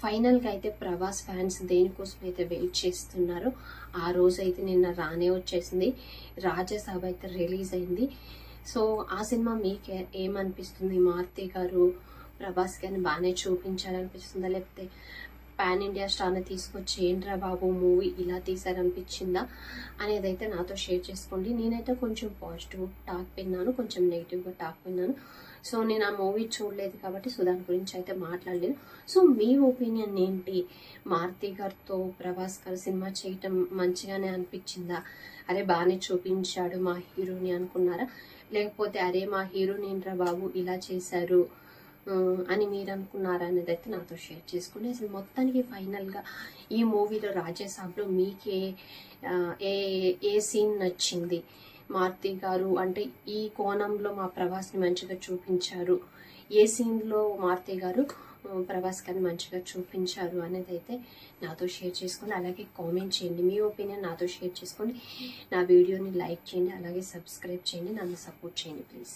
ఫైనల్గా అయితే ప్రభాస్ ఫ్యాన్స్ దేనికోసం అయితే వెయిట్ చేస్తున్నారో ఆ రోజు అయితే నిన్న రానే వచ్చేసింది. రాజాసాబ్ అయితే రిలీజ్ అయింది. సో ఆ సినిమా మీకే ఏమనిపిస్తుంది? మారుతి గారు ప్రభాస్ గారిని బాగానే చూపించాలనిపిస్తుందా, లేకపోతే పాన్ ఇండియా స్టార్ని తీసుకొచ్చి ఏంట్రా బాబు మూవీ ఇలా తీసారనిపించిందా అనేది అయితే నాతో షేర్ చేసుకోండి. నేనైతే కొంచెం పాజిటివ్ టాక్ విన్నాను, కొంచెం నెగిటివ్గా టాక్ విన్నాను. సో నేను ఆ మూవీ చూడలేదు కాబట్టి సో దాని గురించి అయితే మాట్లాడలేదు. సో మీ ఒపీనియన్ ఏంటి? మారుతి గారితో ప్రభాస్ గారు సినిమా చేయటం మంచిగానే అనిపించిందా? అరే బాగానే చూపించాడు మా హీరోని అనుకున్నారా, లేకపోతే అరే మా హీరోని ఏంట్రా బాబు ఇలా చేశారు అని మీరు అనుకున్నారా అనేది అయితే నాతో షేర్ చేసుకోండి. అసలు మొత్తానికి ఫైనల్గా ఈ మూవీలో రాజాసాబ్లో మీకే ఏ ఏ సీన్ నచ్చింది? మారుతి గారు అంటే ఈ కోణంలో మా ప్రభాస్ని మంచిగా చూపించారు, ఏ సీన్లో మారుతి గారు ప్రభాస్ గారిని మంచిగా చూపించారు అనేది అయితే నాతో షేర్ చేసుకోండి. అలాగే కామెంట్ చేయండి, మీ ఒపీనియన్ నాతో షేర్ చేసుకోండి. నా వీడియోని లైక్ చేయండి, అలాగే సబ్స్క్రైబ్ చేయండి, నన్ను సపోర్ట్ చేయండి ప్లీజ్.